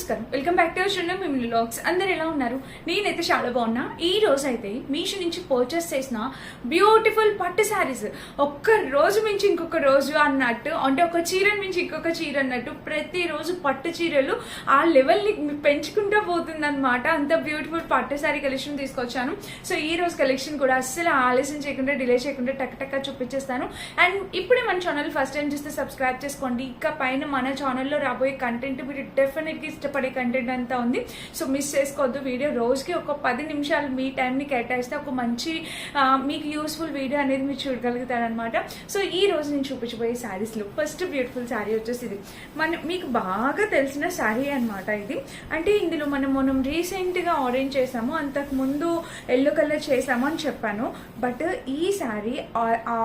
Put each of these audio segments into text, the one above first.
నమస్కారం, welcome back to శూన్యం మిమిలి vlogs. అందరు ఎలా ఉన్నారు? నేనైతే చాలా బాగున్నా. ఈ రోజు అయితే మీషో నుంచి పర్చేస్ చేసిన బ్యూటిఫుల్ పట్టు శారీస్ ఒక్క రోజు మించి ఇంకొక రోజు అన్నట్టు, అంటే ఒక చీర మించి ఇంకొక చీర అన్నట్టు ప్రతిరోజు పట్టు చీరలు ఆ లెవెల్ని పెంచుకుంటూ పోతుందన్నమాట. అంత బ్యూటిఫుల్ పట్టు శారీ కలెక్షన్ తీసుకొచ్చాను. సో ఈ రోజు కలెక్షన్ కూడా అస్సలు ఆలస్యం చేయకుండా, డిలే చేయకుండా టక్ చూపించేస్తాను. అండ్ ఇప్పుడే మన ఛానల్ ఫస్ట్ టైం చూస్తే సబ్స్క్రైబ్ చేసుకోండి. ఇక పైన మన ఛానల్లో రాబోయే కంటెంట్ మీరు డెఫినెట్గా ఇష్టపడే కంటెంట్ అంతా ఉంది. సో మిస్ చేసుకోవద్దు. వీడియో రోజుకి ఒక 10 నిమిషాలు మీ టైంని కేటాయిస్తే ఒక మంచి మీకు యూస్ఫుల్ వీడియో అనేది మీరు చూడగలుగుతారనమాట. సో ఈ రోజు నేను చూపించబోయే శారీస్లో ఫస్ట్ బ్యూటిఫుల్ శారీ వచ్చేసి ఇది మీకు బాగా తెలిసిన శారీ అనమాట. ఇది అంటే ఇందులో మనం రీసెంట్గా ఆరెంజ్ చేసాము, అంతకు ముందు ఎల్లో కలర్ చేసాము అని చెప్పాను. బట్ ఈ శారీ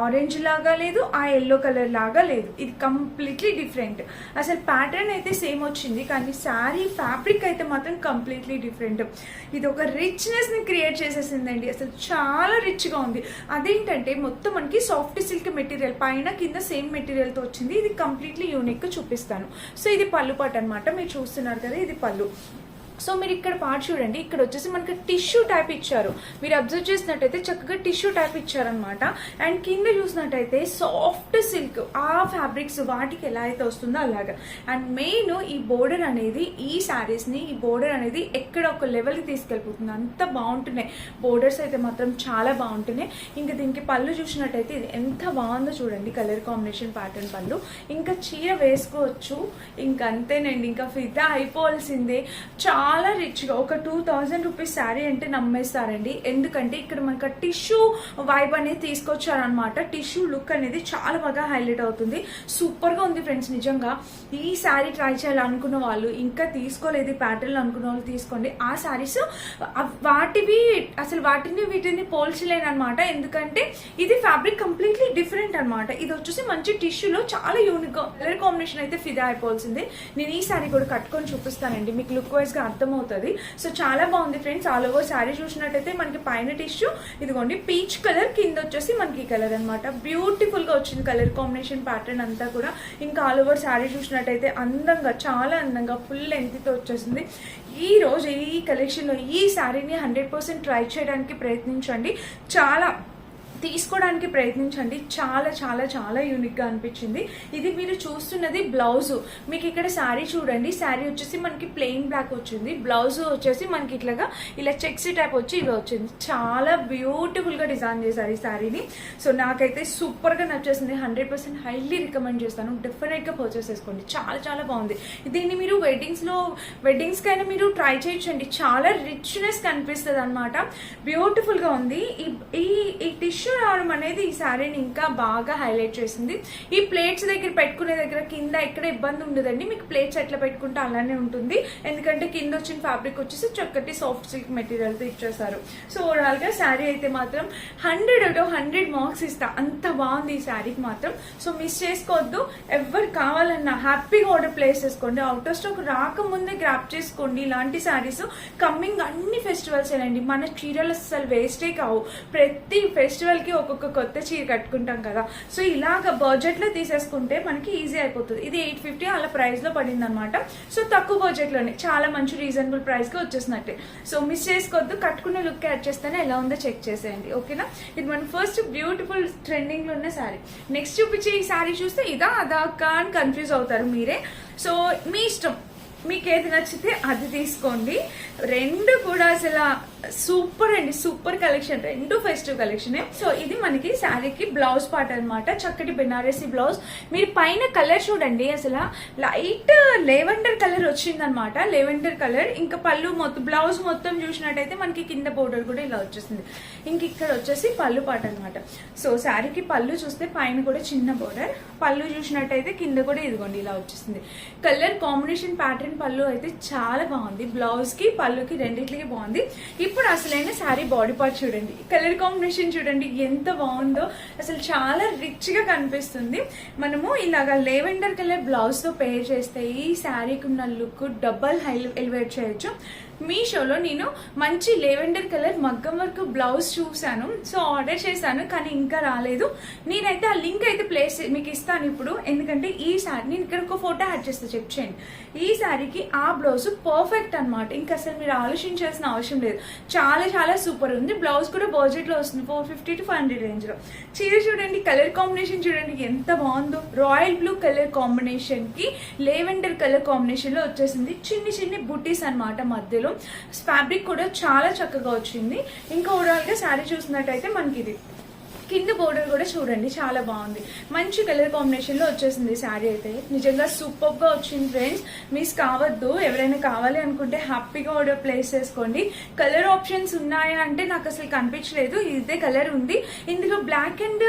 ఆరెంజ్ లాగా లేదు, ఆ ఎల్లో కలర్ లాగా లేదు. ఇది కంప్లీట్లీ డిఫరెంట్. అసలు ప్యాటర్న్ అయితే సేమ్ వచ్చింది, కానీ శారీ ఫ్యాబ్రిక్ అయితే మాత్రం కంప్లీట్లీ డిఫరెంట్. ఇది ఒక రిచ్నెస్ ని క్రియేట్ చేసేసిందండి. అసలు చాలా రిచ్ గా ఉంది. అదేంటంటే మొత్తం మనకి సాఫ్ట్ సిల్క్ మెటీరియల్, పైన కింద సేమ్ మెటీరియల్ తో వచ్చింది. ఇది కంప్లీట్లీ యూనిక్ గా చూపిస్తాను. సో ఇది పళ్ళు పాట అనమాట. మీరు చూస్తున్నారు కదా, ఇది పళ్ళు. సో మీరు ఇక్కడ పార్ట్ చూడండి, ఇక్కడ వచ్చేసి మనకి టిష్యూ టైప్ ఇచ్చారు. మీరు అబ్జర్వ్ చేసినట్టయితే చక్కగా టిష్యూ టైప్ ఇచ్చారనమాట. అండ్ కింద చూసినట్టయితే సాఫ్ట్ సిల్క్, ఆ ఫ్యాబ్రిక్స్ వాటికి ఎలా అయితే వస్తుందో అలాగా. అండ్ మెయిన్ ఈ బోర్డర్ అనేది, ఈ శారీస్ ని ఈ బోర్డర్ అనేది ఎక్కడ ఒక లెవెల్కి తీసుకెళ్ళిపోతుంది. అంత బాగుంటున్నాయి బోర్డర్స్ అయితే మాత్రం, చాలా బాగుంటున్నాయి. ఇంకా దీనికి పళ్ళు చూసినట్టయితే ఇది ఎంత బాగుందో చూడండి, కలర్ కాంబినేషన్ ప్యాటర్న్ పళ్ళు. ఇంకా చీర వేసుకోవచ్చు, ఇంకా అంతేనండి, ఇంకా ఫిదా అయిపోవాల్సిందే. చాలా రిచ్గా ఒక 2000 రూపీస్ శారీ అంటే నమ్మేస్తారండి. ఎందుకంటే ఇక్కడ మనకు టిష్యూ వైబ్ అనేది తీసుకొచ్చారనమాట. టిష్యూ లుక్ అనేది చాలా బాగా హైలైట్ అవుతుంది. సూపర్గా ఉంది ఫ్రెండ్స్. నిజంగా ఈ శారీ ట్రై చేయాలనుకున్న వాళ్ళు, ఇంకా తీసుకోలేదు ప్యాటర్న్ అనుకున్న వాళ్ళు తీసుకోండి. ఆ శారీస్ వాటివి అసలు వీటిని పోల్చలేను అనమాట. ఎందుకంటే ఇది ఫ్యాబ్రిక్ కంప్లీట్లీ డిఫరెంట్ అనమాట. ఇది వచ్చేసి మంచి టిష్యూలో చాలా యూనిక్ కలర్ కాంబినేషన్ అయితే ఫిదా అయిపోవాల్సిందే. నేను ఈ శారీ కూడా కట్టుకొని చూపిస్తానండి, మీకు లుక్ వైజ్ గా అర్థమవుతుంది. సో చాలా బాగుంది ఫ్రెండ్స్. ఆల్ ఓవర్ శారీ చూసినట్టయితే మనకి పైన టిష్యూ ఇదిగోండి పీచ్ కలర్, కింద వచ్చేసి మనకి కలర్ అనమాట. బ్యూటిఫుల్ గా వచ్చింది కలర్ కాంబినేషన్ ప్యాటర్న్ అంతా కూడా. ఇంకా ఆల్ ఓవర్ శారీ చూసినట్టయితే అందంగా, చాలా అందంగా ఫుల్ లెంత్ తో వచ్చేసింది. ఈ రోజు ఈ కలెక్షన్ లో ఈ శారీని 100% ట్రై చేయడానికి ప్రయత్నించండి, చాలా తీసుకోవడానికి ప్రయత్నించండి. చాలా చాలా చాలా యూనిక్ గా అనిపించింది. ఇది మీరు చూస్తున్నది బ్లౌజ్. మీకు ఇక్కడ శారీ చూడండి, శారీ వచ్చేసి మనకి ప్లెయిన్ బ్లాక్ వచ్చింది. బ్లౌజ్ వచ్చేసి మనకి ఇలా చెక్స్ టైప్ వచ్చి ఇవి వచ్చింది. చాలా బ్యూటిఫుల్ గా డిజైన్ చేశారు ఈ శారీని. సో నాకైతే సూపర్ గా నచ్చేసింది. 100% హైలీ రికమెండ్ చేస్తాను. డెఫినెట్ గా పర్చేస్ చేసుకోండి. చాలా చాలా బాగుంది. దీన్ని మీరు వెడ్డింగ్స్ కైనా మీరు ట్రై చేయొచ్చండి. చాలా రిచ్నెస్ కనిపిస్తుంది అనమాట. బ్యూటిఫుల్ గా ఉంది. ఈ టిష్యూ రావడం అనేది ఈ శారీని ఇంకా బాగా హైలైట్ చేసింది. ఈ ప్లేట్స్ దగ్గర పెట్టుకునే దగ్గర కింద ఎక్కడ ఇబ్బంది ఉండదండి. మీకు ప్లేట్స్ ఎట్లా పెట్టుకుంటే అలానే ఉంటుంది. ఎందుకంటే కింద వచ్చిన ఫ్యాబ్రిక్ వచ్చేసి చక్కటి సాఫ్ట్ సిల్క్ మెటీరియల్ తో ఇచ్చేసారు. సో ఓవరాల్ గా శారీ అయితే మాత్రం 100 మార్క్స్ ఇస్తా. అంత బాగుంది ఈ శారీకి మాత్రం. సో మిస్ చేసుకోవద్దు. ఎవరు కావాలన్నా హ్యాపీగా ఆర్డర్ ప్లేస్ చేసుకోండి. అవుట్ ఆఫ్ స్టాక్ రాకముందే గ్రాప్ చేసుకోండి. ఇలాంటి శారీస్ కమ్మింగ్ అన్ని ఫెస్టివల్స్ ఏనండి. మన చీరలు అసలు వేస్టే కావు. ప్రతి ఫెస్టివల్ కి ఒక్కొక్క కొత్త చీర కట్టుకుంటాం కదా. సో ఇలాగ బడ్జెట్ లో తీసేసుకుంటే మనకి ఈజీ అయిపోతుంది. ఇది 850 అలా ప్రైస్ లో పడింది అనమాట. సో తక్కువ బడ్జెట్ లోనే చాలా మంచి రీజనబుల్ ప్రైస్ కి వచ్చేసినట్టే. సో మిస్ చేసుకోవద్దు. కట్టుకున్న లుక్ యాడ్ చేస్తేనే ఎలా ఉందో చెక్ చేసేయండి, ఓకేనా. ఇది మన ఫస్ట్ బ్యూటిఫుల్ ట్రెండింగ్ లో ఉన్న శారీ. నెక్స్ట్ చూపించే ఈ శారీ చూస్తే ఇదా అదా అని కన్ఫ్యూజ్ అవుతారు మీరే. సో మీ ఇష్టం, మీకు ఏది నచ్చితే అది తీసుకోండి. రెండు కూడా అసలు సూపర్ అండి, సూపర్ కలెక్షన్. రెండు ఫెస్టివ్ కలెక్షన్. సో ఇది మనకి శారీకి బ్లౌజ్ పార్ట్ అనమాట. చక్కటి బెనారసీ బ్లౌజ్. మీరు పైన కలర్ చూడండి, అసలు లైట్ లెవెండర్ కలర్ వచ్చింది అనమాట. Lavender colour. ఇంకా పళ్ళు మొత్తం బ్లౌజ్ మొత్తం చూసినట్టయితే మనకి కింద బోర్డర్ కూడా ఇలా వచ్చేసింది. ఇంక ఇక్కడ వచ్చేసి పళ్ళు పార్ట్ అనమాట. సో శారీకి పళ్ళు చూస్తే పైన కూడా చిన్న బోర్డర్, పళ్ళు చూసినట్టయితే కింద కూడా ఇదిగోండి ఇలా వచ్చేసింది. కలర్ కాంబినేషన్ ప్యాటర్న్ పళ్ళు అయితే చాలా బాగుంది. బ్లౌజ్ కి పళ్ళుకి రెండింటికి బాగుంది. ఇప్పుడు అసలైన శారీ బాడీ పార్ట్ చూడండి, కలర్ కాంబినేషన్ చూడండి ఎంత బాగుందో. అసలు చాలా రిచ్ గా కనిపిస్తుంది. మనము ఇలాగా లెవెండర్ కలర్ బ్లౌజ్ తో పేర్ చేస్తే ఈ శారీకి ఉన్న లుక్ డబల్ ఎలివేట్ చేయొచ్చు. మీషోలో నేను మంచి లెవెండర్ కలర్ మగ్గం వర్క్ బ్లౌజ్ చూసాను. సో ఆర్డర్ చేశాను, కానీ ఇంకా రాలేదు. నేనైతే ఆ లింక్ అయితే మీకు ఇస్తాను ఇప్పుడు. ఎందుకంటే ఈ సారీ నేను ఇక్కడ ఒక ఫోటో యాడ్ చేస్తే చెక్ చేయండి. ఈ సారీకి ఆ బ్లౌజ్ పర్ఫెక్ట్ అనమాట. ఇంకా అసలు మీరు ఆలోచించాల్సిన అవసరం లేదు. చాలా చాలా సూపర్ ఉంది. బ్లౌజ్ కూడా బడ్జెట్ లో వస్తుంది, 450 to 500 రేంజ్ లో. చీర చూడండి, కలర్ కాంబినేషన్ చూడండి ఎంత బాగుందో. రాయల్ బ్లూ కలర్ కాంబినేషన్ కి లెవెండర్ కలర్ కాంబినేషన్ లో వచ్చేసింది. చిన్ని చిన్ని బుట్టీస్ అనమాట మధ్యలో. ఫ్యాబ్రిక్ కూడా చాలా చక్కగా వచ్చింది. ఇంకా ఓవరాల్ గా శారీ చూసినట్టయితే మనకి ఇది కింద బోర్డర్ కూడా చూడండి చాలా బాగుంది. మంచి కలర్ కాంబినేషన్ లో వచ్చేసింది శారీ అయితే. నిజంగా సూపర్ గా వచ్చింది ఫ్రెండ్స్. మిస్ కావద్దు. ఎవరైనా కావాలి అనుకుంటే హ్యాపీగా ఆర్డర్ ప్లేస్ చేసుకోండి. కలర్ ఆప్షన్స్ ఉన్నాయా అంటే నాకు అసలు కనిపించలేదు. ఇదే కలర్ ఉంది ఇందులో. బ్లాక్ అండ్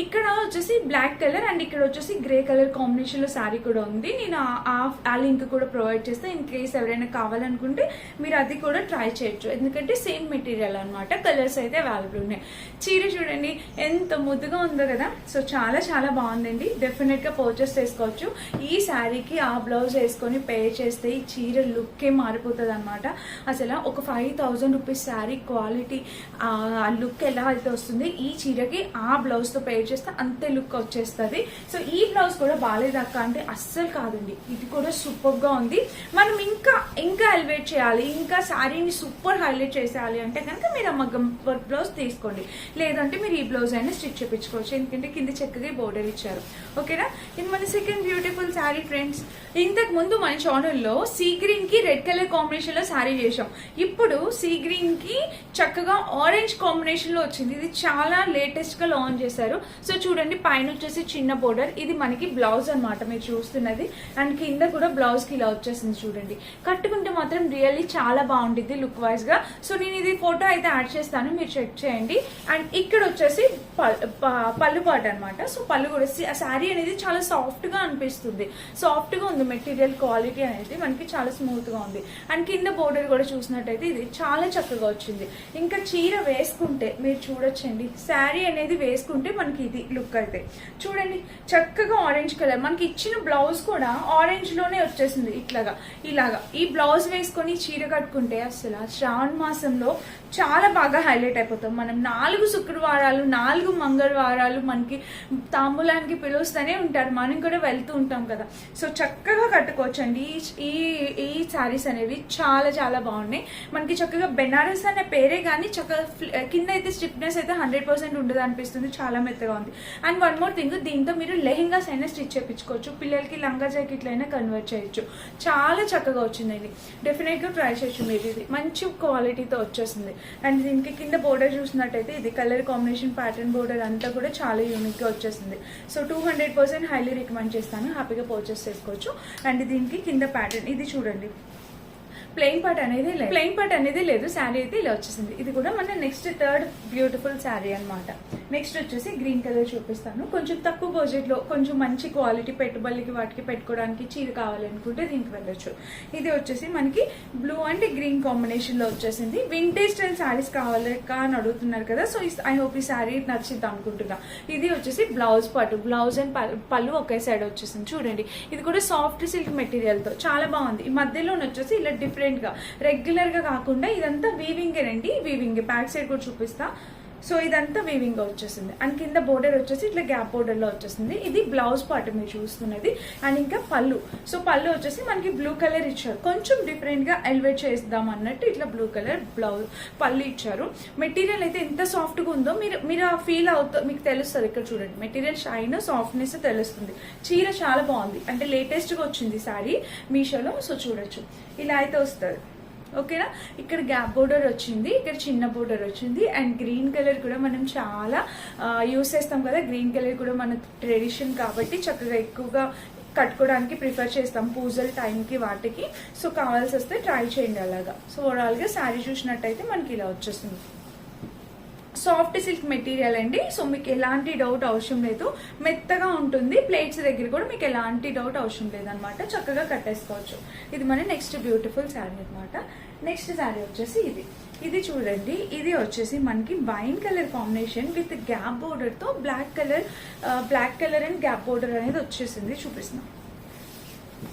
ఇక్కడ వచ్చేసి బ్లాక్ కలర్ అండ్ ఇక్కడ వచ్చేసి గ్రే కలర్ కాంబినేషన్ లో శారీ కూడా ఉంది. నేను ఆ లింక్ కూడా ప్రొవైడ్ చేస్తే ఇన్ కేస్ ఎవరైనా కావాలనుకుంటే మీరు అది కూడా ట్రై చేయొచ్చు. ఎందుకంటే సేమ్ మెటీరియల్ అనమాట. కలర్స్ అయితే అవైలబుల్ ఉన్నాయి. చీర చూడండి ఎంత ముద్దుగా ఉందో కదా. సో చాలా చాలా బాగుందండి. డెఫినెట్ గా పర్చేస్ చేసుకోవచ్చు. ఈ శారీకి ఆ బ్లౌజ్ వేసుకొని పే చేస్తే ఈ చీర లుక్ ఏ మారిపోతుంది అనమాట. అసలు ఒక 5000 రూపీస్ శారీ క్వాలిటీ ఆ లుక్ ఎలా అయితే వస్తుంది, ఈ చీరకి ఆ బ్లౌజ్ తో పే చేస్తే అంతే లుక్ వచ్చేస్తుంది. సో ఈ బ్లౌజ్ కూడా బాగాలేదక్క అంటే అస్సలు కాదండి. ఇది కూడా సూపర్ గా ఉంది. మనం ఇంకా ఎలివేట్ చేయాలి, ఇంకా శారీని సూపర్ హైలైట్ చేసేయాలి అంటే కనుక మీరు ఆ మగ్గం వర్క్ బ్లౌజ్ తీసుకోండి. లేదంటే మీరు ఈ బ్లౌజ్ అయినా స్టిచ్ చేయించుకోవచ్చు. ఎందుకంటే కింద చక్కగా బోర్డర్ ఇచ్చారు. ఓకేనా. ఇది మన సెకండ్ బ్యూటిఫుల్ శారీ ఫ్రెండ్స్. ఇంతకు ముందు మన ఛానల్లో సీ గ్రీన్ కి రెడ్ కలర్ కాంబినేషన్ లో శారీ చేసాం. ఇప్పుడు సీ గ్రీన్ కి చక్కగా ఆరెంజ్ కాంబినేషన్ లో వచ్చింది. ఇది చాలా లేటెస్ట్ గా లాంచ్ చేశారు. సో చూడండి, పైన వచ్చేసి చిన్న బోర్డర్. ఇది మనకి బ్లౌజ్ అనమాట మీరు చూస్తున్నది. అండ్ కింద కూడా బ్లౌజ్ కి ఇలా వచ్చేసింది చూడండి. కట్టుకుంటే మాత్రం రియల్లీ చాలా బాగుంటుంది లుక్ వైజ్ గా. సో నేను ఇది ఫోటో అయితే యాడ్ చేస్తాను, మీరు చెక్ చేయండి. అండ్ ఇక్కడ వచ్చేసి పళ్ళు పాట అనమాట. సో పళ్ళు కూడా శారీ అనేది చాలా సాఫ్ట్ గా అనిపిస్తుంది. సాఫ్ట్ గా ఉంది మెటీరియల్. క్వాలిటీ అనేది మనకి చాలా స్మూత్ గా ఉంది. అండ్ కింద బోర్డర్ కూడా చూసినట్టయితే ఇది చాలా చక్కగా వచ్చింది. ఇంకా చీర వేసుకుంటే మీరు చూడొచ్చండి, శారీ అనేది వేసుకుంటే మనకి ఇది లుక్ అయితే చూడండి. చక్కగా ఆరెంజ్ కలర్ మనకి ఇచ్చిన బ్లౌజ్ కూడా ఆరెంజ్ లోనే వచ్చేసింది. ఇలాగా ఈ బ్లౌజ్ వేసుకొని చీర కట్టుకుంటే అసలు శ్రావణ మాసంలో చాలా బాగా హైలైట్ అయిపోతాం. మనం 4 శుక్రవారాలు 4 మంగళవారాలు మనకి తాంబూలానికి పిలుస్తూనే ఉంటారు. మనం కూడా వెళ్తూ ఉంటాం కదా. సో చక్కగా కట్టుకోవచ్చండి. ఈ శారీస్ అనేవి చాలా చాలా బాగున్నాయి. మనకి చక్కగా బెనారస్ అనే పేరే కానీ చక్కగా కింద అయితే స్టిఫ్నెస్ అయితే 100% ఉండదు అనిపిస్తుంది. చాలా మెత్తగా ఉంది. అండ్ వన్ మోర్ థింగ్, దీంతో మీరు లెహెంగాస్ అయినా స్టిచ్ చేయించుకోవచ్చు. పిల్లలకి లంగా జాకెట్లు అయినా కన్వర్ట్ చేయొచ్చు. చాలా చక్కగా వచ్చింది. ఇది డెఫినెట్ గా ట్రై చేయొచ్చు మీరు. ఇది మంచి క్వాలిటీతో వచ్చేసింది. అండ్ దీనికి కింద బోర్డర్ చూసినట్టయితే ఇది కలర్ కాంబినేషన్ ప్యాటర్న్ బోర్డర్ అంతా కూడా చాలా యూనిక్ గా వచ్చేసింది. సో 200% హైలీ రికమెండ్ చేస్తాను. హ్యాపీగా పర్చేస్ చేసుకోవచ్చు. అండ్ దీనికి కింద ప్యాటర్న్ ఇది చూడండి. ప్లెయిన్ పార్ట్ అనేది లేదు. శారీ అయితే ఇలా వచ్చేసింది. ఇది కూడా మన నెక్స్ట్ థర్డ్ బ్యూటిఫుల్ శారీ అనమాట. నెక్స్ట్ వచ్చేసి గ్రీన్ కలర్ చూపిస్తాను. కొంచెం తక్కువ బడ్జెట్ లో కొంచెం మంచి క్వాలిటీ పెట్టుబడికి వాటికి పెట్టుకోవడానికి చీర కావాలనుకుంటే దీనికి వెళ్ళొచ్చు. ఇది వచ్చేసి మనకి బ్లూ అండ్ గ్రీన్ కాంబినేషన్ లో వచ్చేసింది. వింటేజ్ స్టైల్ శారీస్ కావాలక అని అడుగుతున్నారు కదా. సో ఐ హోప్ ఈ శారీ నచ్చింది అనుకుంటున్నా. ఇది వచ్చేసి బ్లౌజ్ పార్ట్. బ్లౌజ్ అండ్ పళ్ళు ఒకే సైడ్ వచ్చేసింది చూడండి. ఇది కూడా సాఫ్ట్ సిల్క్ మెటీరియల్ తో చాలా బాగుంది. ఈ మధ్యలో వచ్చేసి ఇలా డిఫరెంట్ గా రెగ్యులర్ గా కాకుండా ఇదంతా వీవింగ్ అండి. వీవింగ్ బ్యాక్ సైడ్ కూడా చూపిస్తా. సో ఇదంతా వీవింగ్ గా వచ్చేసింది. అండ్ కింద బోర్డర్ వచ్చేసి ఇట్లా గ్యాప్ బోర్డర్ లో వచ్చేసింది. ఇది బ్లౌజ్ పార్ట్ మీరు చూస్తున్నది. అండ్ ఇంకా పళ్ళు. సో పళ్ళు వచ్చేసి మనకి బ్లూ కలర్ ఇచ్చారు. కొంచెం డిఫరెంట్ గా ఎలివేట్ చేద్దాం అన్నట్టు ఇట్లా బ్లూ కలర్ బ్లౌజ్ పళ్ళు ఇచ్చారు. మెటీరియల్ అయితే ఎంత సాఫ్ట్ గా ఉందో మీరు ఆ ఫీల్ అవుతా మీకు తెలుస్తుంది. ఇక్కడ చూడండి, మెటీరియల్ షైన్ సాఫ్ట్నెస్ తెలుస్తుంది. చీర చాలా బాగుంది. అంటే లేటెస్ట్ గా వచ్చింది శారీ మీషోలో. సో చూడొచ్చు, ఇలా అయితే వస్తుంది. ఓకేనా. ఇక్కడ గ్యాప్ బోర్డర్ వచ్చింది, ఇక్కడ చిన్న బోర్డర్ వచ్చింది. అండ్ గ్రీన్ కలర్ కూడా మనం చాలా యూస్ చేస్తాం కదా. గ్రీన్ కలర్ కూడా మన ట్రెడిషన్ కాబట్టి చక్కగా ఎక్కువగా కట్టుకోవడానికి ప్రిఫర్ చేస్తాం పూజల టైంకి వాటికి. సో కావాల్సి వస్తే ట్రై చేయండి అలాగా. సో ఓవరాల్గా శారీ చూసినట్టయితే మనకి ఇలా వచ్చేస్తుంది. సాఫ్ట్ సిల్క్ మెటీరియల్ అండి. సో మీకు ఎలాంటి డౌట్ అవసరం లేదు. మెత్తగా ఉంటుంది. ప్లేట్స్ దగ్గర కూడా మీకు ఎలాంటి డౌట్ అవసరం లేదనమాట. చక్కగా కట్టేసుకోవచ్చు. ఇది మన నెక్స్ట్ బ్యూటిఫుల్ శారీ అనమాట. నెక్స్ట్ శారీ వచ్చేసి ఇది చూడండి. ఇది వచ్చేసి మనకి wine colour combination with gap border తో black colour and gap border అనేది వచ్చేసింది. చూపిస్తున్నాం.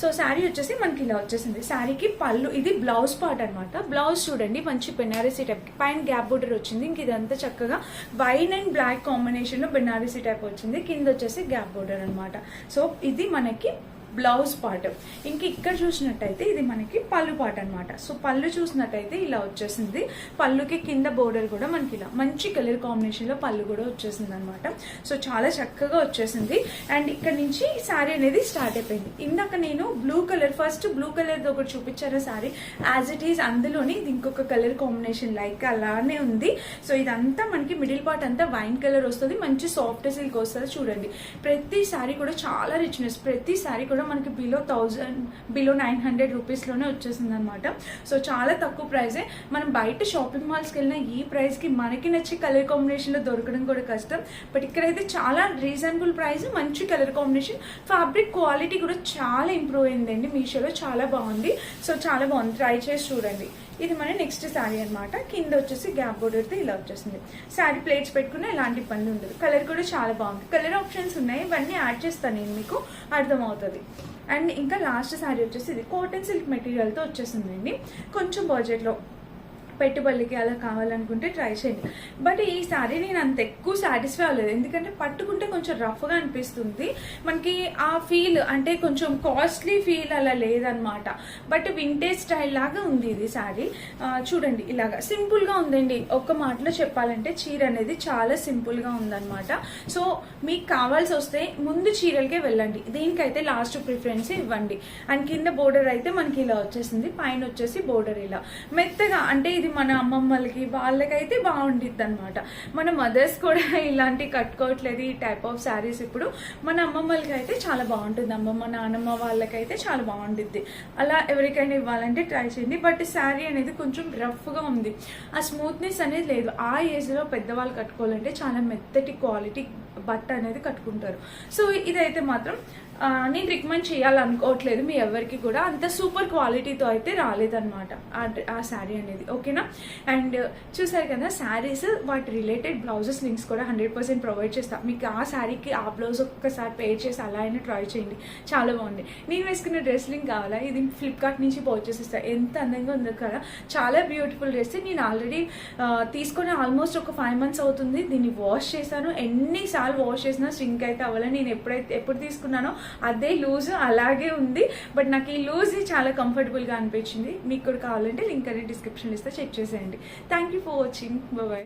సో శారీ వచ్చేసి మనకి ఇలా వచ్చేసింది. శారీకి పళ్ళు, ఇది బ్లౌజ్ పార్ట్ అనమాట. బ్లౌజ్ చూడండి మంచి బెనారసీ టైప్, పైన గ్యాప్ బోర్డర్ వచ్చింది. ఇంక ఇదంతా చక్కగా వైన్ అండ్ బ్లాక్ కాంబినేషన్ లో బెనారసీ టైప్ వచ్చింది. కింద వచ్చేసి గ్యాప్ బోర్డర్ అనమాట. సో ఇది మనకి బ్లౌజ్ పార్ట్. ఇంక ఇక్కడ చూసినట్టయితే ఇది మనకి పళ్ళు పార్ట్ అనమాట. సో పళ్ళు చూసినట్టయితే ఇలా వచ్చేసింది. పళ్ళుకి కింద బోర్డర్ కూడా మనకి ఇలా మంచి కలర్ కాంబినేషన్ లో పళ్ళు కూడా వచ్చేసింది అనమాట. సో చాలా చక్కగా వచ్చేసింది. అండ్ ఇక్కడ నుంచి శారీ అనేది స్టార్ట్ అయిపోయింది. ఇందాక నేను blue colour, first blue colour ఒకటి చూపించాను శారీ, యాజ్ ఇట్ ఈస్ అందులోని ఇది ఇంకొక కలర్ కాంబినేషన్ లైక్ అలానే ఉంది. సో ఇదంతా మనకి మిడిల్ పార్ట్ అంతా వైన్ కలర్ వస్తుంది, మంచి సాఫ్ట్ సిల్క్ వస్తుంది. చూడండి ప్రతి శారీ కూడా చాలా రిచ్నెస్, ప్రతి శారీ కూడా మనకి బిలో 900 రూపీస్ లోనే వచ్చేసింది అనమాట. సో చాలా తక్కువ ప్రైజే. మనం బయట షాపింగ్ మాల్స్కి వెళ్ళిన ఈ ప్రైస్ కి మనకి నచ్చే కలర్ కాంబినేషన్ లో దొరకడం కూడా కష్టం. బట్ ఇక్కడైతే చాలా రీజనబుల్ ప్రైస్, మంచి కలర్ కాంబినేషన్, ఫ్యాబ్రిక్ క్వాలిటీ కూడా చాలా ఇంప్రూవ్ అయిందండి మీషోలో, చాలా బాగుంది. సో చాలా బాగుంది, ట్రై చేసి చూడండి. ఇది మన నెక్స్ట్ శారీ అనమాట. కింద వచ్చేసి గ్యాప్ బోర్డర్తో ఇలా వచ్చేసింది. శారీ ప్లేట్స్ పెట్టుకున్న ఎలాంటి పనులు ఉండదు. కలర్ కూడా చాలా బాగుంది. కలర్ ఆప్షన్స్ ఉన్నాయి, ఇవన్నీ యాడ్ చేస్తాను నేను, మీకు అర్థమవుతుంది. అండ్ ఇంకా లాస్ట్ శారీ వచ్చేసి ఇది కాటన్ సిల్క్ మెటీరియల్తో వచ్చేసిందండి. కొంచెం బడ్జెట్లో పెట్టుబడికి అలా కావాలనుకుంటే ట్రై చేయండి. బట్ ఈ శారీ నేను అంత ఎక్కువ సాటిస్ఫై అవ్వలేదు, ఎందుకంటే పట్టుకుంటే కొంచెం రఫ్గా అనిపిస్తుంది మనకి. ఆ ఫీల్ అంటే కొంచెం కాస్ట్లీ ఫీల్ అలా లేదనమాట. బట్ వింటేజ్ స్టైల్ లాగా ఉంది ఇది శారీ. చూడండి ఇలాగా సింపుల్గా ఉందండి. ఒక్క మాటలో చెప్పాలంటే చీర అనేది చాలా సింపుల్గా ఉందన్నమాట. సో మీకు కావాల్సి వస్తే ముందు చీరలకే వెళ్ళండి, దీనికైతే లాస్ట్ ప్రిఫరెన్స్ ఇవ్వండి. అండ్ కింద బోర్డర్ అయితే మనకి ఇలా వచ్చేసింది, పైన వచ్చేసి బోర్డర్ ఇలా మెత్తగా, అంటే ఇది మన అమ్మమ్మలకి వాళ్ళకైతే బాగుండిద్ది అనమాట. మన మదర్స్ కూడా ఇలాంటి కట్టుకోవట్లేదు ఈ టైప్ ఆఫ్ శారీస్. ఇప్పుడు మన అమ్మమ్మలకి అయితే చాలా బాగుంటుంది, అమ్మమ్మ నానమ్మ వాళ్ళకైతే చాలా బాగుండిద్ది. అలా ఎవరికైనా ఇవ్వాలంటే ట్రై చేయండి. బట్ శారీ అనేది కొంచెం రఫ్గా ఉంది, ఆ స్మూత్నెస్ అనేది లేదు. ఆ ఏజ్లో పెద్దవాళ్ళు కట్టుకోవాలంటే చాలా మెత్తటి క్వాలిటీ బట్ట అనేది కట్టుకుంటారు. సో ఇదైతే మాత్రం నేను రికమెండ్ చేయాలనుకోవట్లేదు మీ ఎవరికి కూడా, అంత సూపర్ క్వాలిటీతో అయితే రాలేదన్నమాట ఆ శారీ అనేది. ఓకేనా? అండ్ చూసారు కదా శారీస్, వాటి రిలేటెడ్ బ్లౌజెస్ లింక్స్ కూడా 100% ప్రొవైడ్ చేస్తాను. మీకు ఆ శారీకి ఆ బ్లౌజ్ ఒక్కసారి పేర్ చేసి అలా అయినా ట్రై చేయండి, చాలా బాగుంది. నేను వేసుకున్న డ్రెస్ లింక్ కావాలా? ఇది ఫ్లిప్కార్ట్ నుంచి పర్చేస్ ఇస్తాను. ఎంత అందంగా ఉంది కదా, చాలా బ్యూటిఫుల్ డ్రెస్. నేను ఆల్రెడీ తీసుకొని ఆల్మోస్ట్ ఒక 5 months అవుతుంది. దీన్ని వాష్ చేశాను, ఎన్నిసార్లు వాష్ చేసినా సింక్ అయితే అవ్వాలి. నేను ఎప్పుడు తీసుకున్నానో అదే లూజ్ అలాగే ఉంది. బట్ నాకు ఈ లూజ్ చాలా కంఫర్టబుల్గా అనిపించింది. మీకు కూడా కావాలంటే లింక్ అనేది డిస్క్రిప్షన్లో ఇస్తే చెక్ చేసేయండి. Thank you for watching. Bye.